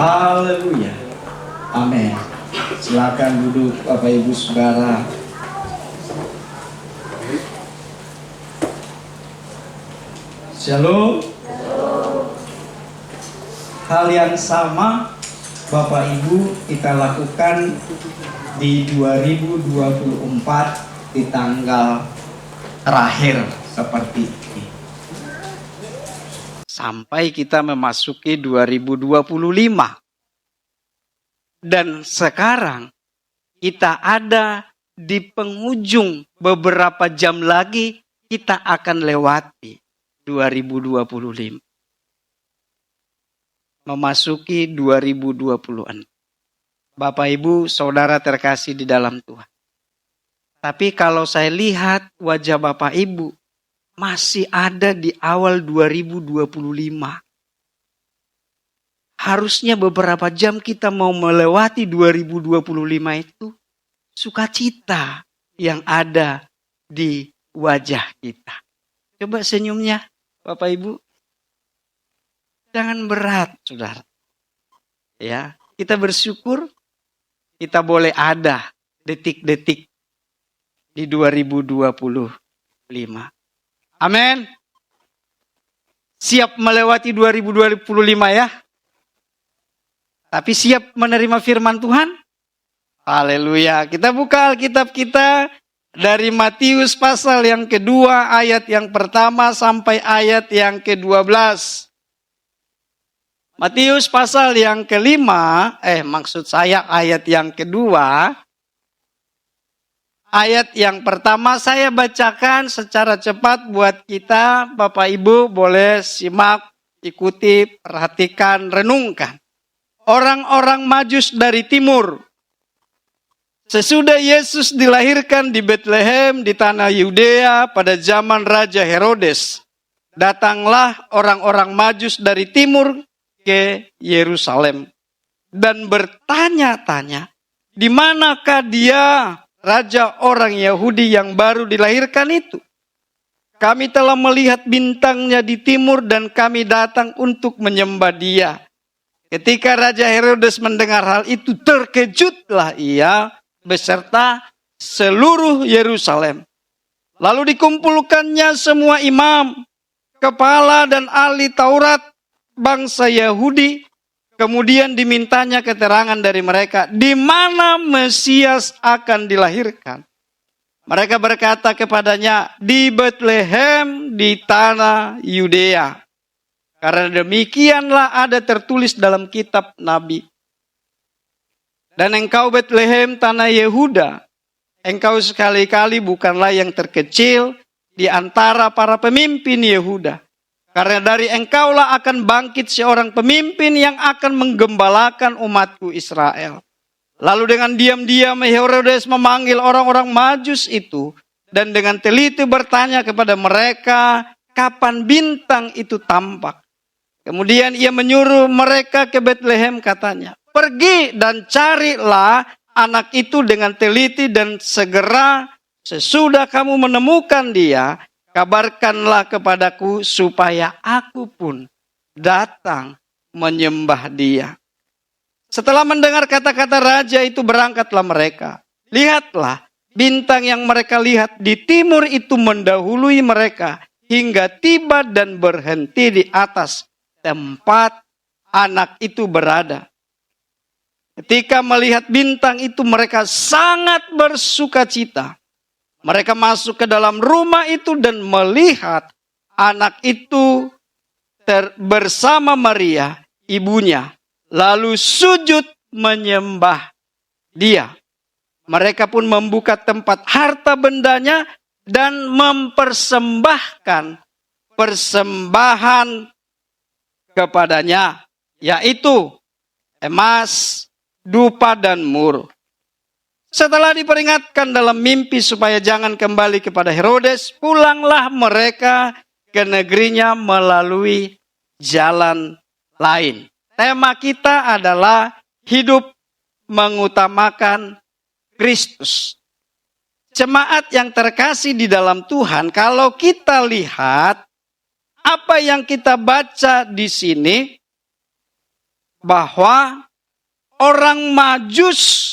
Haleluya. Amin. Silakan duduk Bapak Ibu Saudara. Shalom. Hal yang sama Bapak Ibu kita lakukan di 2024 di tanggal terakhir seperti ini. Sampai kita memasuki 2025. Dan sekarang kita ada di penghujung, beberapa jam lagi kita akan lewati 2025. Memasuki 2026. Bapak Ibu Saudara terkasih di dalam Tuhan. Tapi kalau saya lihat wajah Bapak Ibu masih ada di awal 2025. Harusnya beberapa jam kita mau melewati 2025 itu sukacita yang ada di wajah kita. Coba senyumnya Bapak Ibu. Jangan berat, Saudara. Ya, kita bersyukur kita boleh ada detik-detik di 2025. Amin. Siap melewati 2025 ya. Tapi siap menerima firman Tuhan? Haleluya. Kita buka Alkitab kita dari Matius pasal yang kedua ayat yang pertama sampai ayat yang ke-12. Matius pasal yang kelima, maksud saya ayat yang kedua. Ayat yang pertama saya bacakan secara cepat buat kita. Bapak Ibu boleh simak, ikuti, perhatikan, renungkan. Orang-orang Majus dari timur. Sesudah Yesus dilahirkan di Betlehem di tanah Yudea pada zaman Raja Herodes, datanglah orang-orang Majus dari timur ke Yerusalem dan bertanya-tanya, di manakah dia, raja orang Yahudi yang baru dilahirkan itu? Kami telah melihat bintangnya di timur dan kami datang untuk menyembah dia. Ketika Raja Herodes mendengar hal itu, terkejutlah ia beserta seluruh Yerusalem. Lalu dikumpulkannya semua imam, kepala dan ahli Taurat bangsa Yahudi. Kemudian dimintanya keterangan dari mereka, di mana Mesias akan dilahirkan. Mereka berkata kepadanya, di Betlehem di tanah Yudea. Karena demikianlah ada tertulis dalam kitab Nabi. Dan engkau Betlehem tanah Yehuda, engkau sekali-kali bukanlah yang terkecil di antara para pemimpin Yehuda. Karena dari engkaulah akan bangkit seorang pemimpin yang akan menggembalakan umatku Israel. Lalu dengan diam-diam Herodes memanggil orang-orang Majus itu. Dan dengan teliti bertanya kepada mereka, kapan bintang itu tampak. Kemudian ia menyuruh mereka ke Betlehem, katanya, pergi dan carilah anak itu dengan teliti dan segera sesudah kamu menemukan dia, kabarkanlah kepadaku supaya aku pun datang menyembah dia. Setelah mendengar kata-kata raja itu berangkatlah mereka. Lihatlah, bintang yang mereka lihat di timur itu mendahului mereka hingga tiba dan berhenti di atas tempat anak itu berada. Ketika melihat bintang itu mereka sangat bersukacita. Mereka masuk ke dalam rumah itu dan melihat anak itu bersama Maria, ibunya. Lalu sujud menyembah dia. Mereka pun membuka tempat harta bendanya dan mempersembahkan persembahan kepadanya, yaitu emas, dupa, dan mur. Setelah diperingatkan dalam mimpi supaya jangan kembali kepada Herodes, pulanglah mereka ke negerinya melalui jalan lain. Tema kita adalah hidup mengutamakan Kristus. Jemaat yang terkasih di dalam Tuhan, kalau kita lihat apa yang kita baca di sini, bahwa orang Majus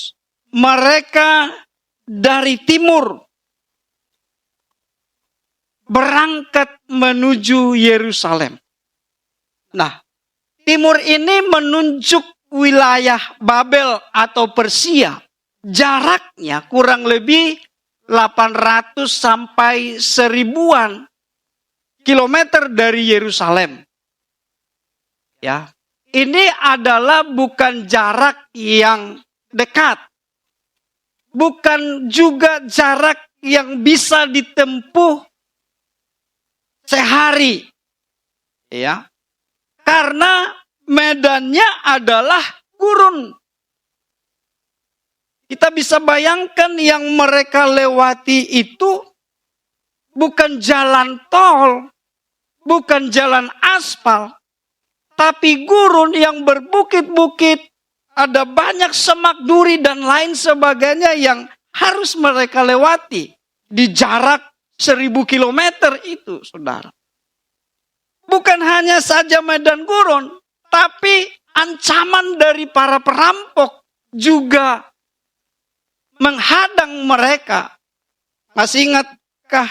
mereka dari timur berangkat menuju Yerusalem. Nah, timur ini menunjuk wilayah Babel atau Persia. Jaraknya kurang lebih 800 sampai 1000-an kilometer dari Yerusalem. Ya, ini adalah bukan jarak yang dekat. Bukan juga jarak yang bisa ditempuh sehari. Ya. Karena medannya adalah gurun. Kita bisa bayangkan yang mereka lewati itu bukan jalan tol, bukan jalan aspal, tapi gurun yang berbukit-bukit, ada banyak semak duri dan lain sebagainya yang harus mereka lewati di jarak 1000 kilometer itu, saudara. Bukan hanya saja medan gurun, tapi ancaman dari para perampok juga menghadang mereka. Masih ingatkah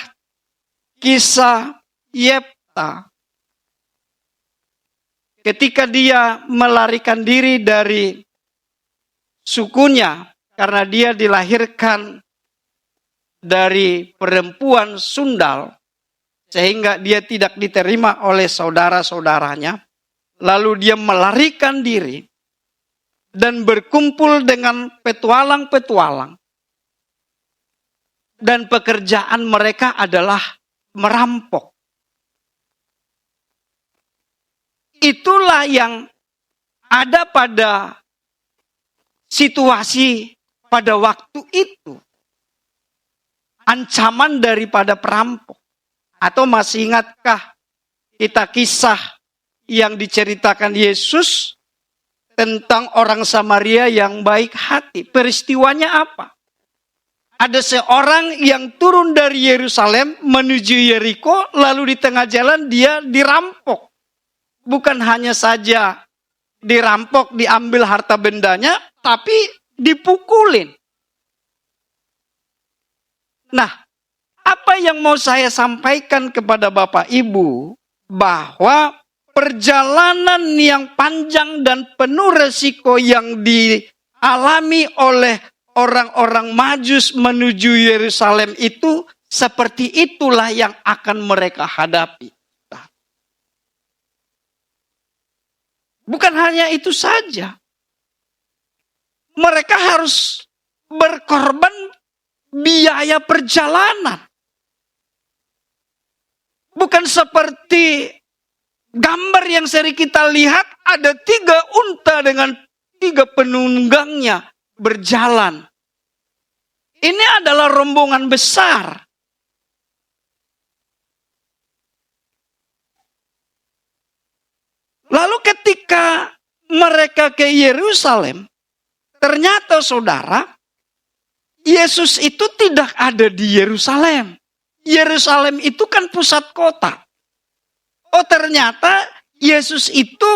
kisah Yefta? Ketika dia melarikan diri dari sukunya karena dia dilahirkan dari perempuan sundal, sehingga dia tidak diterima oleh saudara-saudaranya. Lalu dia melarikan diri dan berkumpul dengan petualang-petualang. Dan pekerjaan mereka adalah merampok. Itulah yang ada pada situasi pada waktu itu. Ancaman daripada perampok. Atau masih ingatkah kita kisah yang diceritakan Yesus tentang orang Samaria yang baik hati? Peristiwanya apa? Ada seorang yang turun dari Yerusalem menuju Yeriko, lalu di tengah jalan dia dirampok. Bukan hanya saja dirampok, diambil harta bendanya, tapi dipukulin. Nah, apa yang mau saya sampaikan kepada Bapak Ibu, bahwa perjalanan yang panjang dan penuh resiko yang dialami oleh orang-orang Majus menuju Yerusalem itu, seperti itulah yang akan mereka hadapi. Bukan hanya itu saja. Mereka harus berkorban biaya perjalanan. Bukan seperti gambar yang sering kita lihat, ada 3 unta dengan 3 penunggangnya berjalan. Ini adalah rombongan besar. Lalu ketika mereka ke Yerusalem, ternyata saudara, Yesus itu tidak ada di Yerusalem. Yerusalem itu kan pusat kota. Oh, ternyata Yesus itu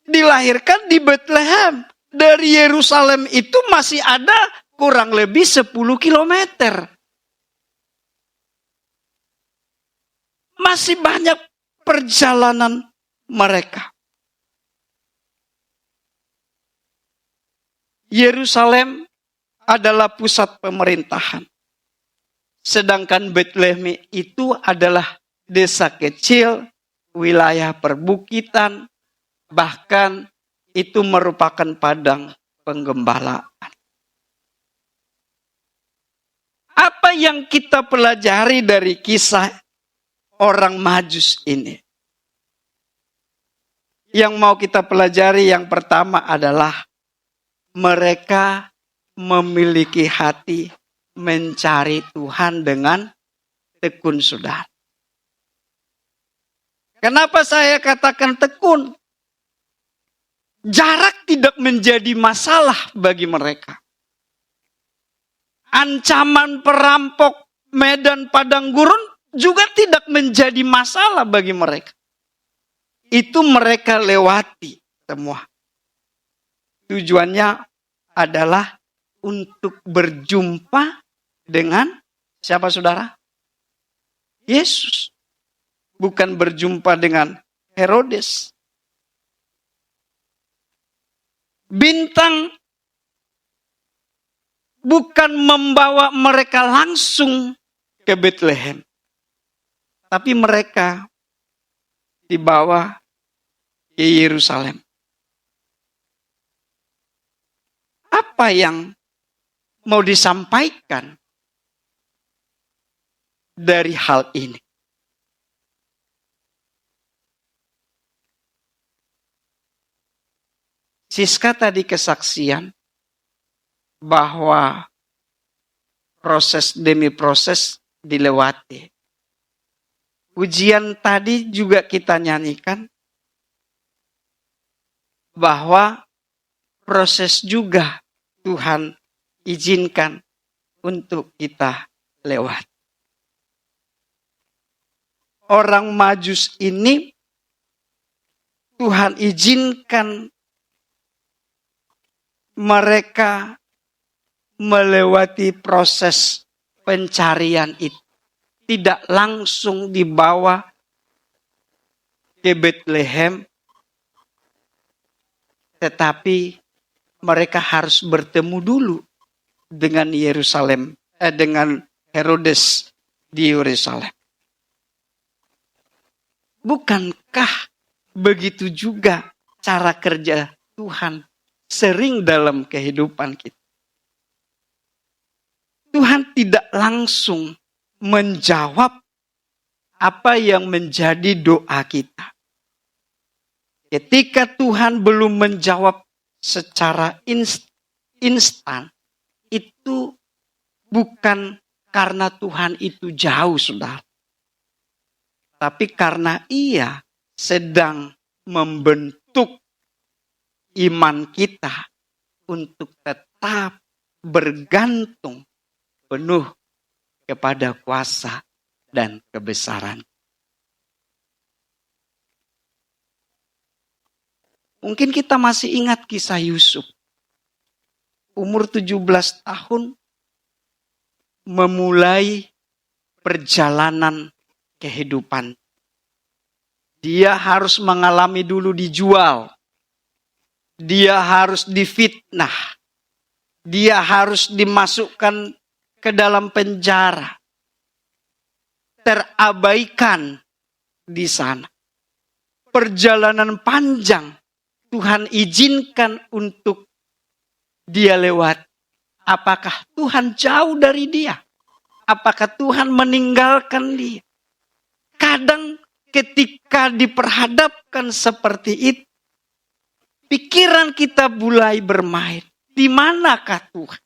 dilahirkan di Bethlehem. Dari Yerusalem itu masih ada kurang lebih 10 kilometer. Masih banyak perjalanan mereka. Yerusalem adalah pusat pemerintahan. Sedangkan Bethlehem itu adalah desa kecil, wilayah perbukitan, bahkan itu merupakan padang penggembalaan. Apa yang kita pelajari dari kisah orang Majus ini? Yang mau kita pelajari yang pertama adalah mereka memiliki hati mencari Tuhan dengan tekun, saudara. Kenapa saya katakan tekun? Jarak tidak menjadi masalah bagi mereka. Ancaman perampok medan padang gurun juga tidak menjadi masalah bagi mereka. Itu mereka lewati semua. Tujuannya adalah untuk berjumpa dengan siapa saudara? Yesus. Bukan berjumpa dengan Herodes. Bintang bukan membawa mereka langsung ke Bethlehem. Tapi mereka dibawa ke Yerusalem. Apa yang mau disampaikan dari hal ini? Siska tadi kesaksian bahwa proses demi proses dilewati. Ujian tadi juga kita nyanyikan bahwa proses juga Tuhan izinkan untuk kita lewat. Orang Majus ini Tuhan izinkan mereka melewati proses pencarian itu. Tidak langsung dibawa ke Bethlehem, tetapi mereka harus bertemu dulu dengan dengan Herodes di Yerusalem. Bukankah begitu juga cara kerja Tuhan sering dalam kehidupan kita? Tuhan tidak langsung menjawab apa yang menjadi doa kita. Ketika Tuhan belum menjawab secara instan, itu bukan karena Tuhan itu jauh, saudara. Tapi karena Ia sedang membentuk iman kita untuk tetap bergantung penuh kepada kuasa dan kebesaran. Mungkin kita masih ingat kisah Yusuf. Umur 17 tahun memulai perjalanan kehidupan. Dia harus mengalami dulu dijual. Dia harus difitnah. Dia harus dimasukkan ke dalam penjara. Terabaikan di sana. Perjalanan panjang Tuhan izinkan untuk dia lewat. Apakah Tuhan jauh dari dia? Apakah Tuhan meninggalkan dia? Kadang ketika diperhadapkan seperti itu, pikiran kita mulai bermain. Di manakah Tuhan?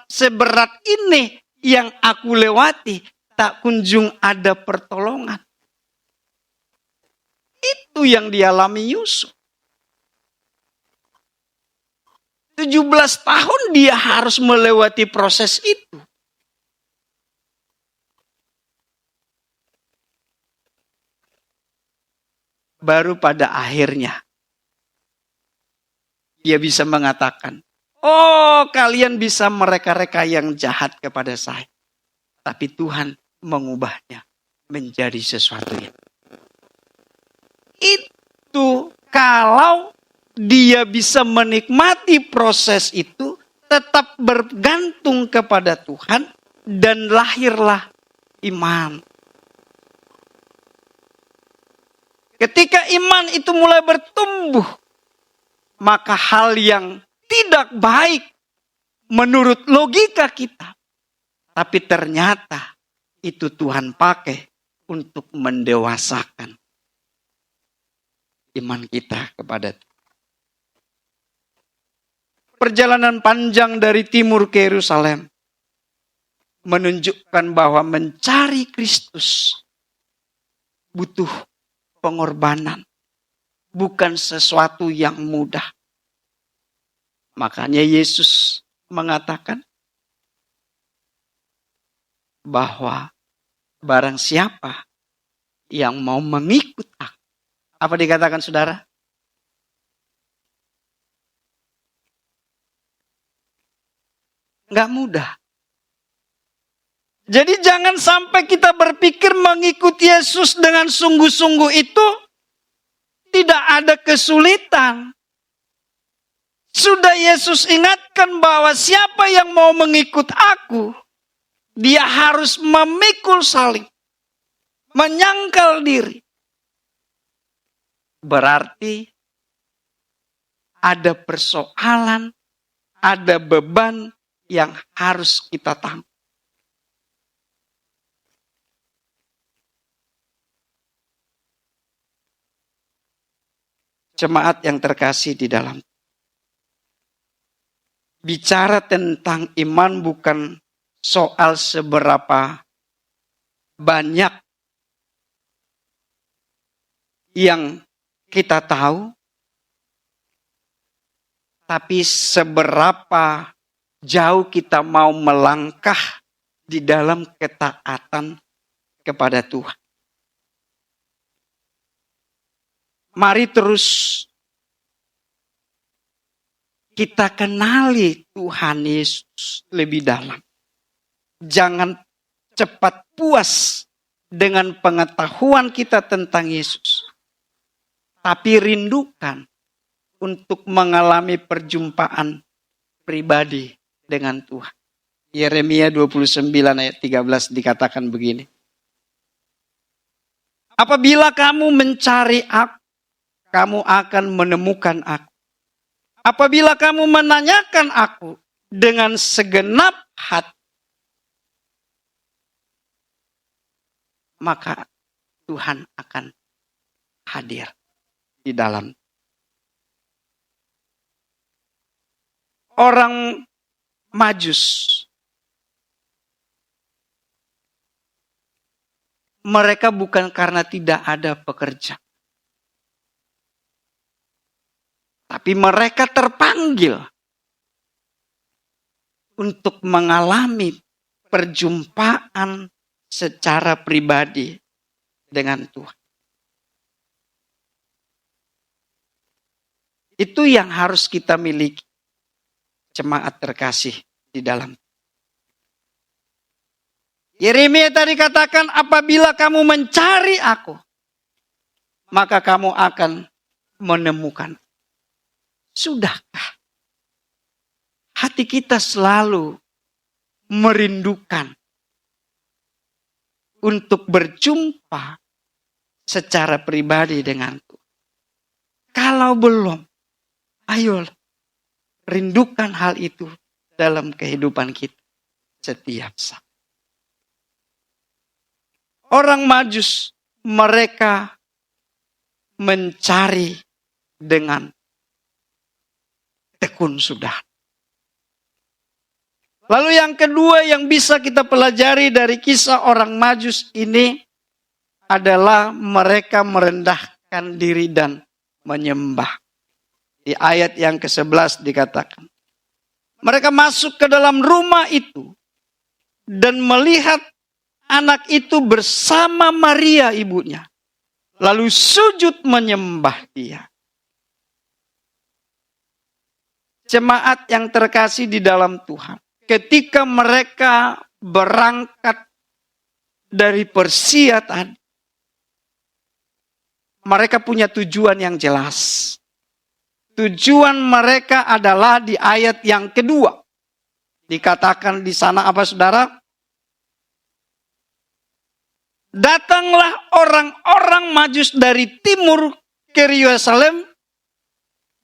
Seberat ini yang aku lewati, tak kunjung ada pertolongan. Itu yang dialami Yusuf. 17 tahun dia harus melewati proses itu. Baru pada akhirnya dia bisa mengatakan, oh, kalian bisa mereka-reka yang jahat kepada saya. Tapi Tuhan mengubahnya menjadi sesuatu yang. Itu kalau dia bisa menikmati proses itu, tetap bergantung kepada Tuhan, dan lahirlah iman. Ketika iman itu mulai bertumbuh, maka hal yang tidak baik menurut logika kita, tapi ternyata itu Tuhan pakai untuk mendewasakan iman kita kepada Tuhan. Perjalanan panjang dari timur ke Yerusalem menunjukkan bahwa mencari Kristus butuh pengorbanan, bukan sesuatu yang mudah. Makanya Yesus mengatakan bahwa barang siapa yang mau mengikut aku. Apa dikatakan saudara? Nggak mudah. Jadi jangan sampai kita berpikir mengikuti Yesus dengan sungguh-sungguh itu tidak ada kesulitan. Sudah Yesus ingatkan bahwa siapa yang mau mengikut aku, dia harus memikul salib, menyangkal diri. Berarti ada persoalan, ada beban yang harus kita tanggung. Jemaat yang terkasih di dalam. Bicara tentang iman bukan soal seberapa banyak yang kita tahu, tapi seberapa jauh kita mau melangkah di dalam ketaatan kepada Tuhan. Mari terus kita kenali Tuhan Yesus lebih dalam. Jangan cepat puas dengan pengetahuan kita tentang Yesus. Tapi rindukan untuk mengalami perjumpaan pribadi dengan Tuhan. Yeremia 29 ayat 13 dikatakan begini. Apabila kamu mencari aku, kamu akan menemukan aku. Apabila kamu menanyakan aku dengan segenap hati, maka Tuhan akan hadir di dalam. Orang Majus, mereka bukan karena tidak ada pekerjaan. Tapi mereka terpanggil untuk mengalami perjumpaan secara pribadi dengan Tuhan. Itu yang harus kita miliki, jemaat terkasih di dalam. Yeremia tadi katakan, apabila kamu mencari aku, maka kamu akan menemukan. Sudahkah hati kita selalu merindukan untuk berjumpa secara pribadi dengan Tuhan? Kalau belum, ayo rindukan hal itu dalam kehidupan kita setiap saat. Orang Majus, mereka mencari dengan tekun sudah. Lalu yang kedua yang bisa kita pelajari dari kisah orang Majus ini adalah mereka merendahkan diri dan menyembah. Di ayat yang ke-11 dikatakan, mereka masuk ke dalam rumah itu dan melihat anak itu bersama Maria ibunya, lalu sujud menyembah dia. Jemaat yang terkasih di dalam Tuhan, ketika mereka berangkat dari Persia tadi, mereka punya tujuan yang jelas. Tujuan mereka adalah di ayat yang kedua. Dikatakan di sana apa saudara? Datanglah orang-orang Majus dari timur ke Yerusalem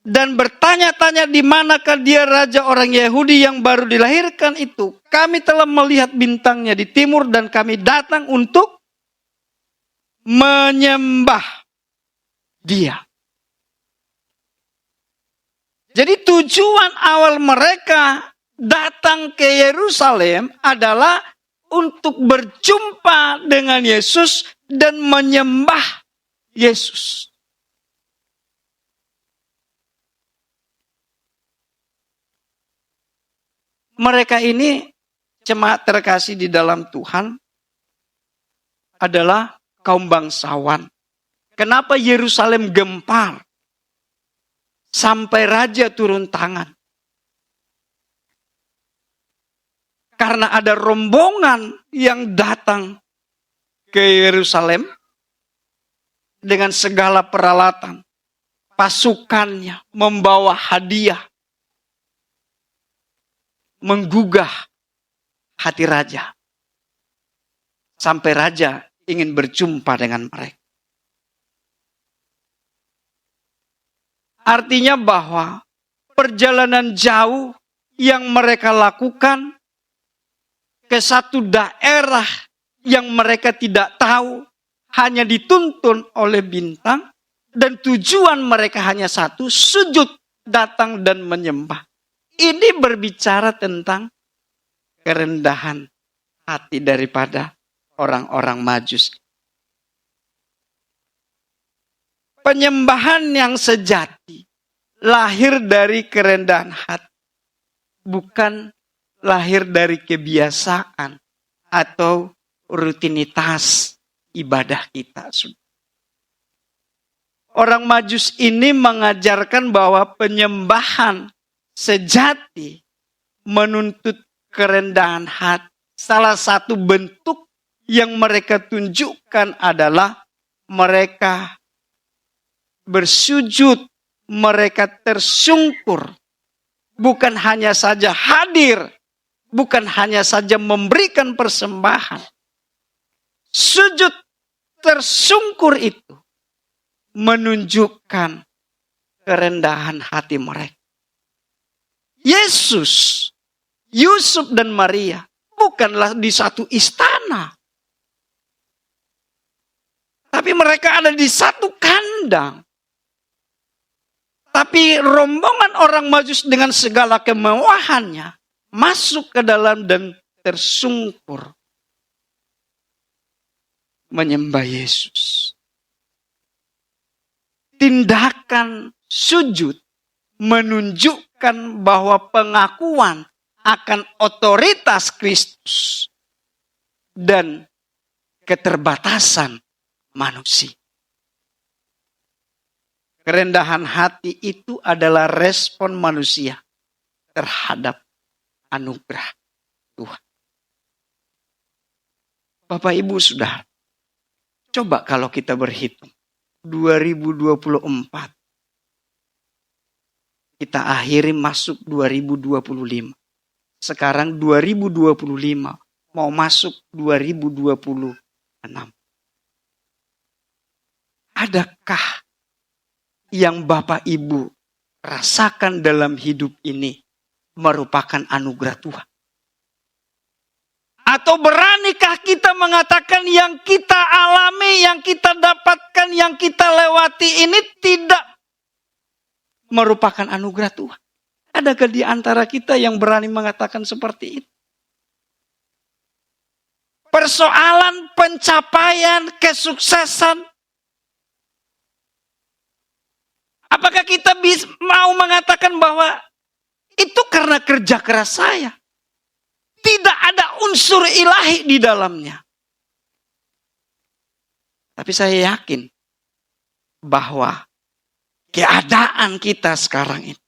dan bertanya-tanya di manakah dia raja orang Yahudi yang baru dilahirkan itu. Kami telah melihat bintangnya di timur dan kami datang untuk menyembah dia. Jadi tujuan awal mereka datang ke Yerusalem adalah untuk berjumpa dengan Yesus dan menyembah Yesus. Mereka ini jemaat terkasih di dalam Tuhan adalah kaum bangsawan. Kenapa Yerusalem gempar sampai raja turun tangan? Karena ada rombongan yang datang ke Yerusalem dengan segala peralatan. Pasukannya membawa hadiah. Menggugah hati raja. Sampai raja ingin berjumpa dengan mereka. Artinya bahwa perjalanan jauh yang mereka lakukan ke satu daerah yang mereka tidak tahu, hanya dituntun oleh bintang, dan tujuan mereka hanya satu, sujud, datang dan menyembah. Ini berbicara tentang kerendahan hati daripada orang-orang Majus. Penyembahan yang sejati lahir dari kerendahan hati, bukan lahir dari kebiasaan atau rutinitas ibadah kita. Orang Majus ini mengajarkan bahwa penyembahan sejati menuntut kerendahan hati. Salah satu bentuk yang mereka tunjukkan adalah mereka bersujud, mereka tersungkur. Bukan hanya saja hadir, bukan hanya saja memberikan persembahan. Sujud tersungkur itu menunjukkan kerendahan hati mereka. Yesus, Yusuf dan Maria bukanlah di satu istana. Tapi mereka ada di satu kandang. Tapi rombongan orang Majus dengan segala kemewahannya masuk ke dalam dan tersungkur menyembah Yesus. Tindakan sujud menunjukkan bahwa pengakuan akan otoritas Kristus dan keterbatasan manusia. Kerendahan hati itu adalah respon manusia terhadap anugerah Tuhan. Bapak Ibu Saudara, coba kalau kita berhitung 2024. Kita akhiri masuk 2025. Sekarang 2025 mau masuk 2026. Adakah yang Bapak Ibu rasakan dalam hidup ini merupakan anugerah Tuhan? Atau beranikah kita mengatakan yang kita alami, yang kita dapatkan, yang kita lewati ini tidak merupakan anugerah Tuhan? Adakah di antara kita yang berani mengatakan seperti itu? Persoalan pencapaian, kesuksesan, apakah kita mau mengatakan bahwa itu karena kerja keras saya? Tidak ada unsur ilahi di dalamnya. Tapi saya yakin bahwa keadaan kita sekarang ini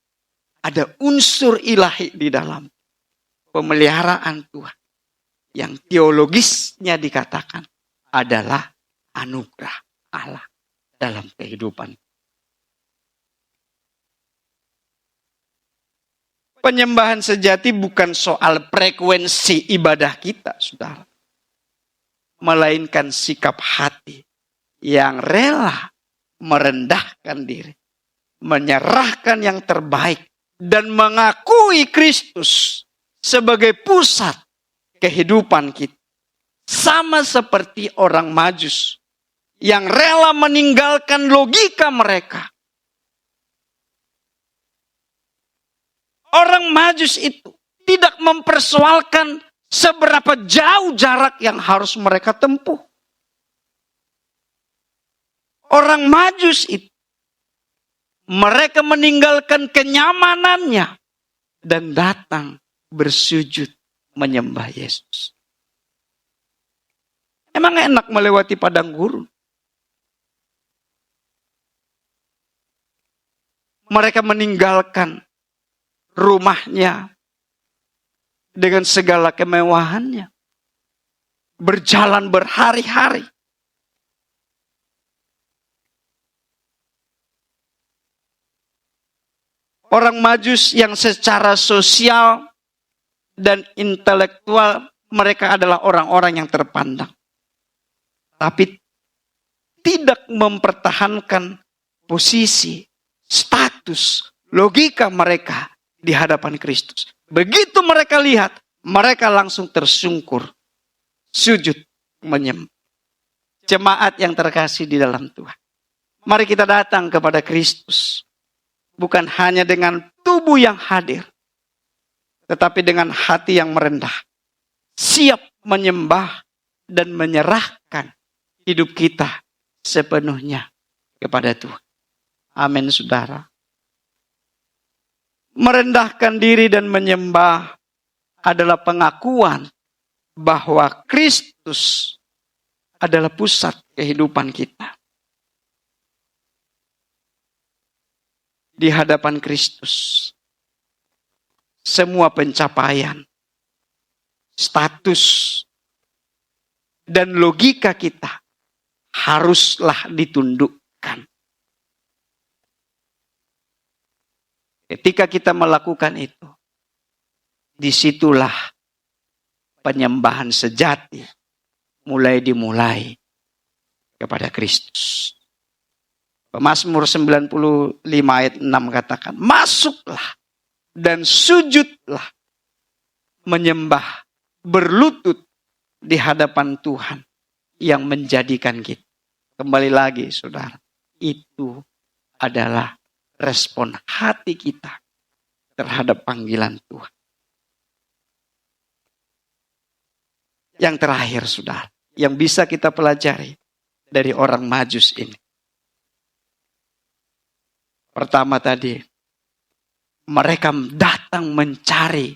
ada unsur ilahi di dalam pemeliharaan Tuhan. Yang teologisnya dikatakan adalah anugerah Allah dalam kehidupan. Penyembahan sejati bukan soal frekuensi ibadah kita, saudara. Melainkan sikap hati yang rela merendahkan diri. Menyerahkan yang terbaik. Dan mengakui Kristus sebagai pusat kehidupan kita. Sama seperti orang Majus yang rela meninggalkan logika mereka. Orang Majus itu tidak mempersoalkan seberapa jauh jarak yang harus mereka tempuh. Orang Majus itu, mereka meninggalkan kenyamanannya dan datang bersujud menyembah Yesus. Emang enak melewati padang gurun? Mereka meninggalkan rumahnya dengan segala kemewahannya. Berjalan berhari-hari. Orang Majus yang secara sosial dan intelektual mereka adalah orang-orang yang terpandang. Tapi tidak mempertahankan posisi, status, logika mereka di hadapan Kristus. Begitu mereka lihat, mereka langsung tersungkur, sujud, menyembah. Jemaat yang terkasih di dalam Tuhan. Mari kita datang kepada Kristus. Bukan hanya dengan tubuh yang hadir, tetapi dengan hati yang merendah. Siap menyembah dan menyerahkan hidup kita sepenuhnya kepada Tuhan. Amin, saudara. Merendahkan diri dan menyembah adalah pengakuan bahwa Kristus adalah pusat kehidupan kita. Di hadapan Kristus, semua pencapaian, status, dan logika kita haruslah ditundukkan. Ketika kita melakukan itu, disitulah penyembahan sejati dimulai kepada Kristus. Mazmur 95 ayat 6 katakan, masuklah dan sujudlah menyembah, berlutut di hadapan Tuhan yang menjadikan kita. Kembali lagi saudara, itu adalah respon hati kita terhadap panggilan Tuhan. Yang terakhir saudara, yang bisa kita pelajari dari orang Majus ini. Pertama tadi, mereka datang mencari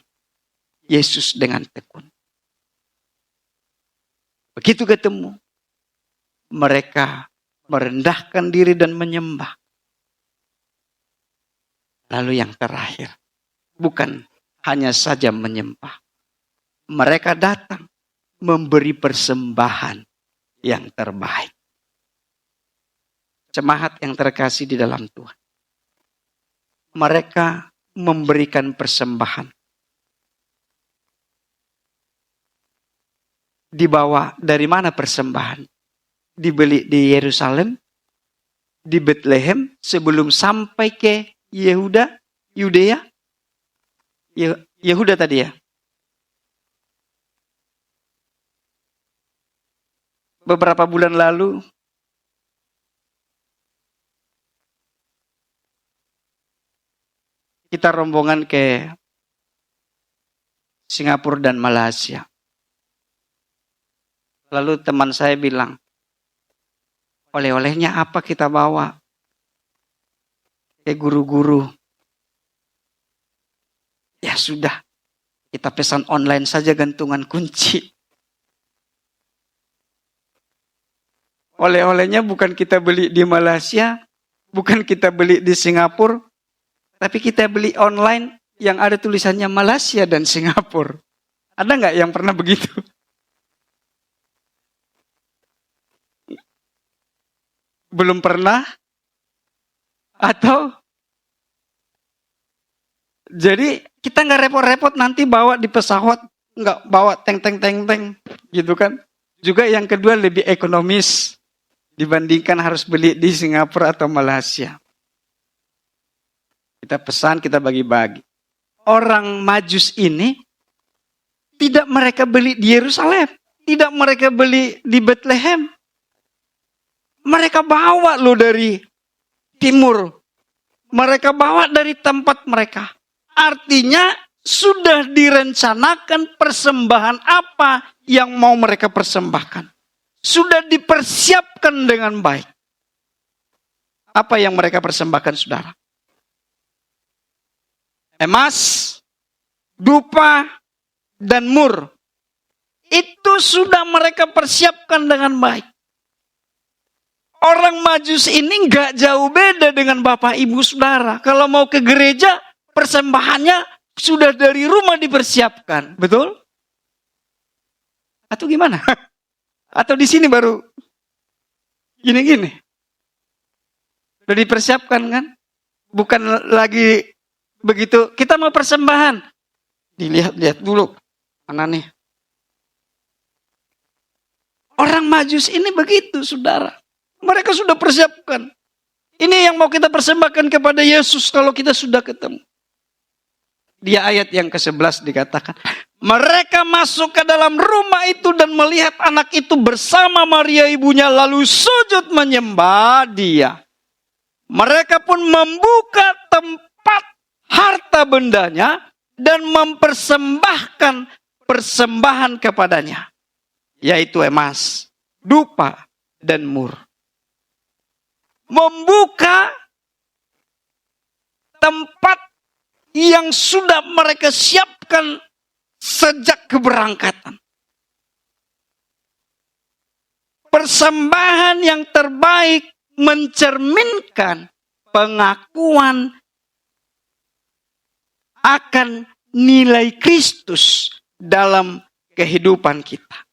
Yesus dengan tekun. Begitu ketemu, mereka merendahkan diri dan menyembah. Lalu yang terakhir, bukan hanya saja menyembah. Mereka datang memberi persembahan yang terbaik. Jemaat yang terkasih di dalam Tuhan. Mereka memberikan persembahan. Dibawa dari mana persembahan? Dibeli di Yerusalem, di Bethlehem, sebelum sampai ke Yudea, Yehuda tadi ya. Beberapa bulan lalu, kita rombongan ke Singapura dan Malaysia. Lalu teman saya bilang, oleh-olehnya apa kita bawa? Ke guru-guru. Ya sudah, kita pesan online saja gantungan kunci. Oleh-olehnya bukan kita beli di Malaysia, bukan kita beli di Singapura, tapi kita beli online yang ada tulisannya Malaysia dan Singapura. Ada nggak yang pernah begitu? Belum pernah? Atau jadi kita nggak repot-repot nanti bawa di pesawat, nggak bawa teng gitu kan? Juga yang kedua lebih ekonomis dibandingkan harus beli di Singapura atau Malaysia. Kita pesan, kita bagi-bagi. Orang Majus ini tidak mereka beli di Yerusalem, tidak mereka beli di Bethlehem. Mereka bawa loh dari timur. Mereka bawa dari tempat mereka. Artinya sudah direncanakan persembahan apa yang mau mereka persembahkan. Sudah dipersiapkan dengan baik. Apa yang mereka persembahkan saudara? Emas, dupa, dan mur. Itu sudah mereka persiapkan dengan baik. Orang Majus ini nggak jauh beda dengan Bapak Ibu Saudara. Kalau mau ke gereja, persembahannya sudah dari rumah dipersiapkan, betul? Atau gimana? Atau di sini baru gini-gini? Sudah dipersiapkan kan? Bukan lagi begitu, kita mau persembahan. Dilihat-lihat dulu, mana nih? Orang Majus ini begitu, saudara. Mereka sudah persiapkan. Ini yang mau kita persembahkan kepada Yesus kalau kita sudah ketemu. Di ayat yang ke-11 dikatakan, mereka masuk ke dalam rumah itu dan melihat anak itu bersama Maria ibunya, lalu sujud menyembah dia. Mereka pun membuka tempat harta bendanya dan mempersembahkan persembahan kepadanya, yaitu emas, dupa, dan mur. Membuka tempat yang sudah mereka siapkan sejak keberangkatan. Persembahan yang terbaik mencerminkan pengakuan akan nilai Kristus dalam kehidupan kita.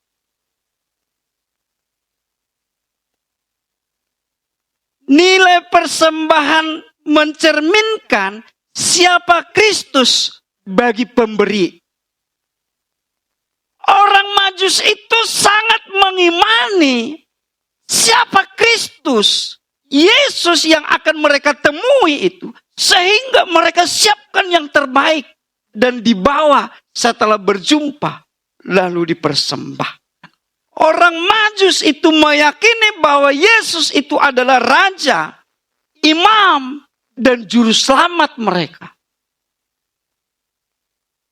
Nilai persembahan mencerminkan siapa Kristus bagi pemberi. Orang Majus itu sangat mengimani siapa Kristus, Yesus yang akan mereka temui itu. Sehingga mereka siapkan yang terbaik dan dibawa setelah berjumpa lalu dipersembahkan. Orang Majus itu meyakini bahwa Yesus itu adalah raja, imam, dan juru selamat mereka.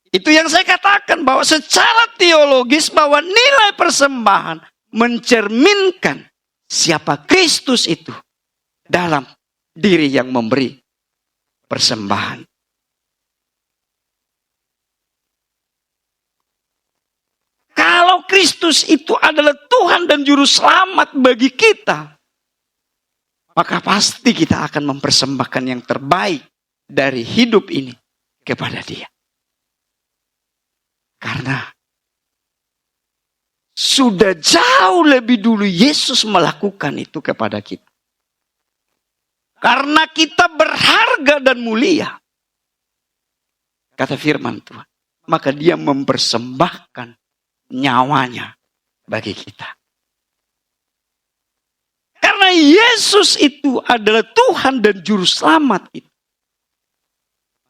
Itu yang saya katakan bahwa secara teologis bahwa nilai persembahan mencerminkan siapa Kristus itu dalam diri yang memberi persembahan. Kalau Kristus itu adalah Tuhan dan Juru Selamat bagi kita, maka pasti kita akan mempersembahkan yang terbaik dari hidup ini kepada Dia. Karena sudah jauh lebih dulu Yesus melakukan itu kepada kita. Karena kita berharga dan mulia, kata firman Tuhan, maka Dia mempersembahkan nyawanya bagi kita. Karena Yesus itu adalah Tuhan dan Juru Selamat itu,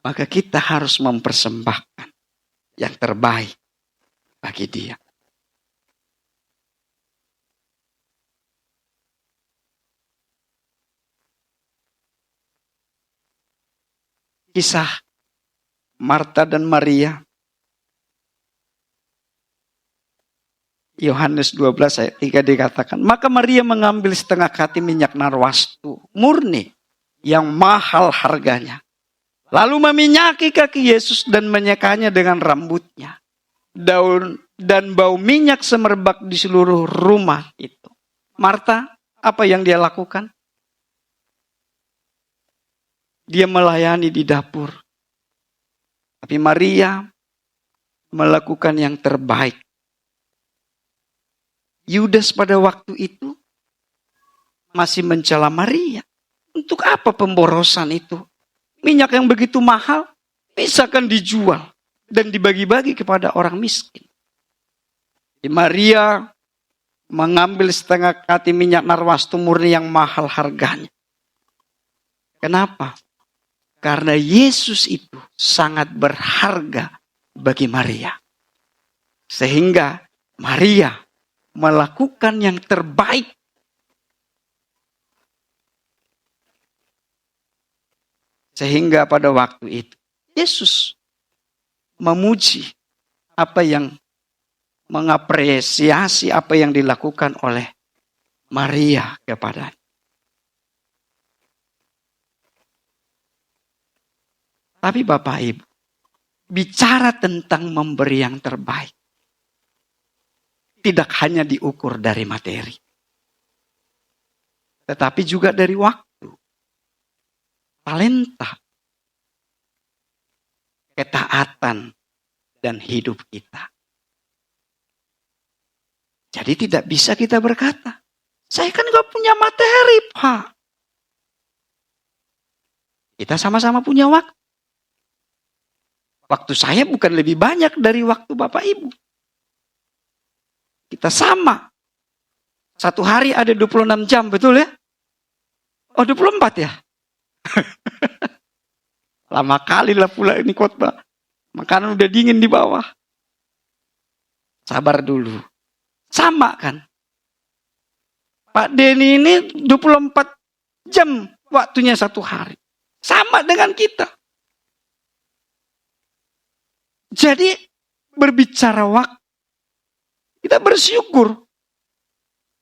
maka kita harus mempersembahkan yang terbaik bagi Dia. Kisah Marta dan Maria, Yohanes 12 ayat 3 dikatakan, maka Maria mengambil setengah kati minyak narwastu murni yang mahal harganya. Lalu meminyaki kaki Yesus dan menyekanya dengan rambutnya. Daun dan bau minyak semerbak di seluruh rumah itu. Marta, apa yang dia lakukan? Dia melayani di dapur. Tapi Maria melakukan yang terbaik. Yudas pada waktu itu masih mencela Maria. Untuk apa pemborosan itu? Minyak yang begitu mahal bisa kan dijual dan dibagi-bagi kepada orang miskin. Maria mengambil setengah kati minyak narwastu murni yang mahal harganya. Kenapa? Karena Yesus itu sangat berharga bagi Maria. Sehingga Maria melakukan yang terbaik. Sehingga pada waktu itu Yesus memuji apa yang mengapresiasi apa yang dilakukan oleh Maria kepadanya. Tapi Bapak Ibu, bicara tentang memberi yang terbaik tidak hanya diukur dari materi, tetapi juga dari waktu, talenta. ketaatan dan hidup kita. Jadi tidak bisa kita berkata, saya kan gak punya materi, Pak. Kita sama-sama punya waktu. Waktu saya bukan lebih banyak dari waktu Bapak Ibu. Kita sama. Satu hari ada 26 jam, betul ya? Oh, 24 ya? Lama kali lah pula ini khotbah. Makanan udah dingin di bawah. Sabar dulu. Sama kan? Pak Denny ini 24 jam waktunya satu hari. Sama dengan kita. Jadi berbicara waktu, kita bersyukur.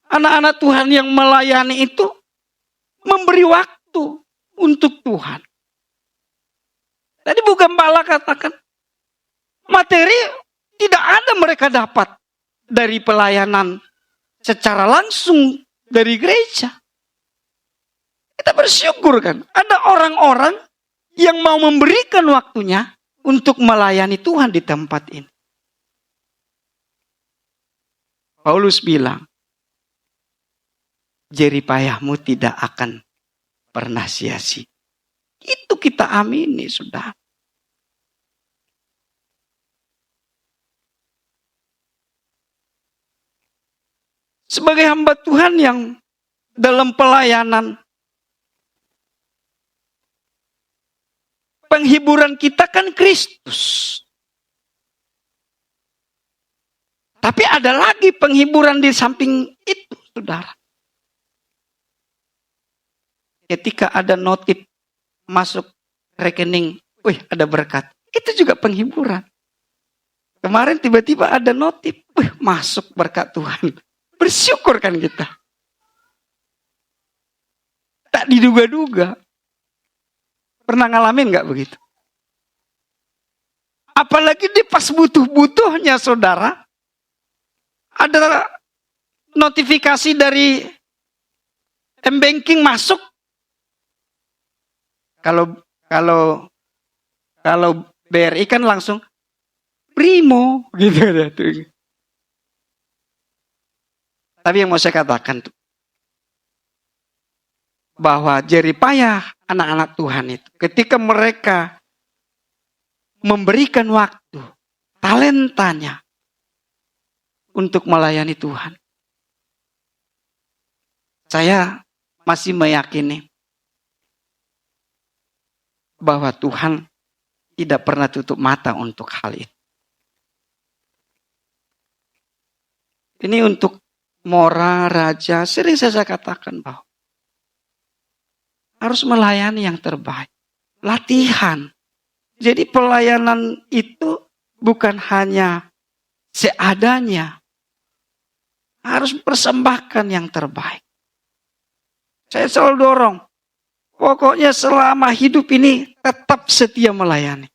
Anak-anak Tuhan yang melayani itu memberi waktu untuk Tuhan. Tadi bukan Bala katakan, materi tidak ada mereka dapat dari pelayanan secara langsung dari gereja. Kita bersyukur kan, ada orang-orang yang mau memberikan waktunya untuk melayani Tuhan di tempat ini. Paulus bilang, jeripayahmu tidak akan pernah sia-sia. Itu kita amini, sudah. Sebagai hamba Tuhan yang dalam pelayanan, penghiburan kita kan Kristus. Tapi ada lagi penghiburan di samping itu, saudara. Ketika ada notif masuk rekening, wih ada berkat. Itu juga penghiburan. Kemarin tiba-tiba ada notif, wih masuk berkat Tuhan. Bersyukur kan kita. Tak diduga-duga. Pernah ngalamin gak begitu? Apalagi di pas butuh-butuhnya saudara. Ada notifikasi dari M-Banking masuk. Kalau BRI kan langsung primo gitu ya. Tapi yang mau saya katakan tuh, bahwa jeripayah anak-anak Tuhan itu ketika mereka memberikan waktu, talentanya untuk melayani Tuhan. Saya masih meyakini bahwa Tuhan tidak pernah tutup mata untuk hal itu. Ini untuk Mora, Raja, sering saya katakan bahwa harus melayani yang terbaik. Latihan. Jadi pelayanan itu bukan hanya seadanya. Harus persembahkan yang terbaik. Saya selalu dorong. Pokoknya selama hidup ini tetap setia melayani.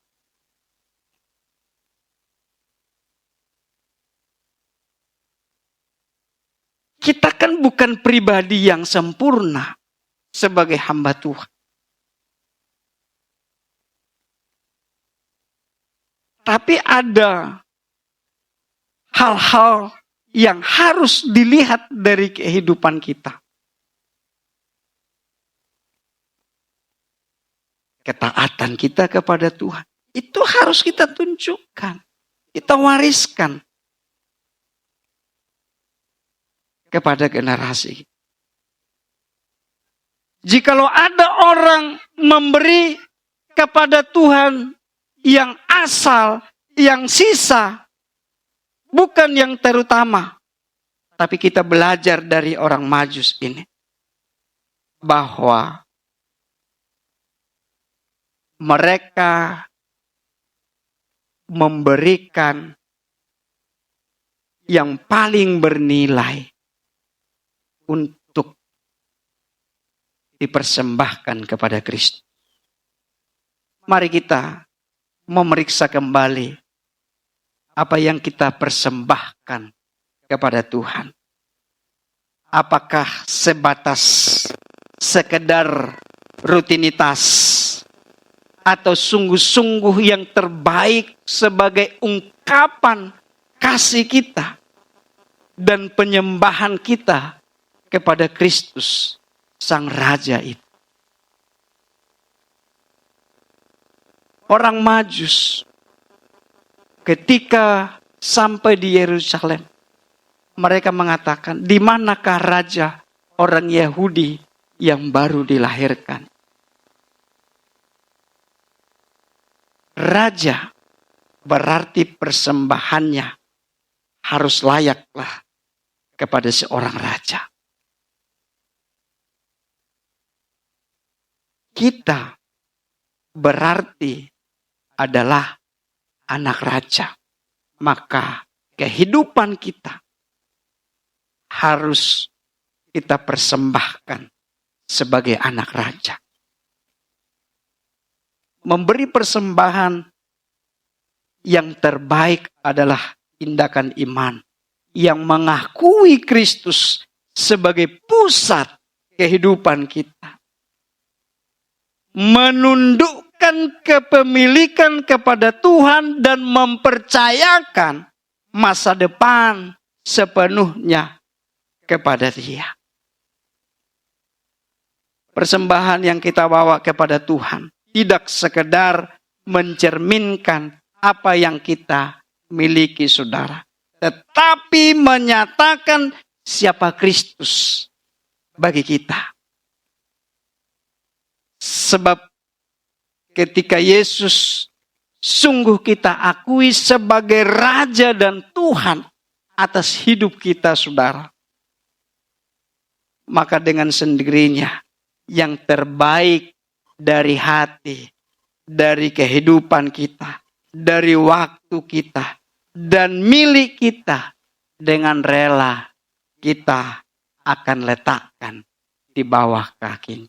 Kita kan bukan pribadi yang sempurna sebagai hamba Tuhan. Tapi ada hal-hal yang harus dilihat dari kehidupan kita. Ketaatan kita kepada Tuhan. Itu harus kita tunjukkan. Kita wariskan kepada generasi. Jikalau ada orang memberi kepada Tuhan yang asal, yang sisa, bukan yang terutama. Tapi kita belajar dari orang Majus ini. Bahwa mereka memberikan yang paling bernilai untuk dipersembahkan kepada Kristus. Mari kita memeriksa kembali apa yang kita persembahkan kepada Tuhan. Apakah sebatas sekedar rutinitas atau sungguh-sungguh yang terbaik sebagai ungkapan kasih kita dan penyembahan kita kepada Kristus, Sang Raja itu. Orang Majus ketika sampai di Yerusalem, mereka mengatakan, di manakah raja orang Yahudi yang baru dilahirkan? Raja berarti persembahannya harus layaklah kepada seorang raja. Kita berarti adalah anak raja. Maka kehidupan kita harus kita persembahkan sebagai anak raja. Memberi persembahan yang terbaik adalah tindakan iman yang mengakui Kristus sebagai pusat kehidupan kita. Menundukkan kepemilikan kepada Tuhan dan mempercayakan masa depan sepenuhnya kepada Dia. Persembahan yang kita bawa kepada Tuhan tidak sekedar mencerminkan apa yang kita miliki, saudara, tetapi menyatakan siapa Kristus bagi kita. Sebab ketika Yesus sungguh kita akui sebagai Raja dan Tuhan atas hidup kita, saudara, maka dengan sendirinya yang terbaik dari hati, dari kehidupan kita, dari waktu kita, dan milik kita, dengan rela kita akan letakkan di bawah kaki.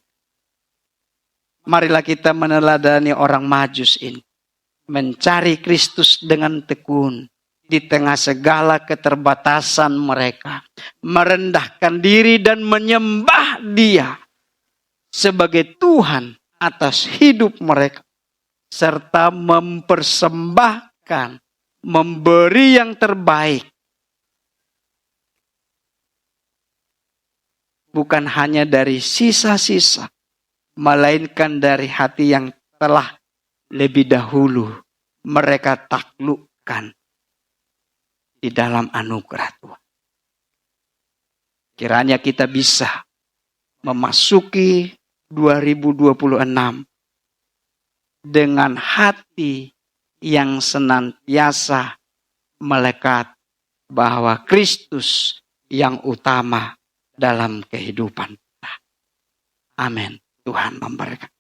Marilah kita meneladani orang Majus ini. Mencari Kristus dengan tekun di tengah segala keterbatasan mereka. Merendahkan diri dan menyembah Dia sebagai Tuhan atas hidup mereka. Serta mempersembahkan, memberi yang terbaik. Bukan hanya dari sisa-sisa, melainkan dari hati yang telah lebih dahulu mereka taklukkan di dalam anugerah Tuhan. Kiranya kita bisa memasuki 2026 dengan hati yang senantiasa melekat bahwa Kristus yang utama dalam kehidupan kita. Amin. Tuhan memberkati.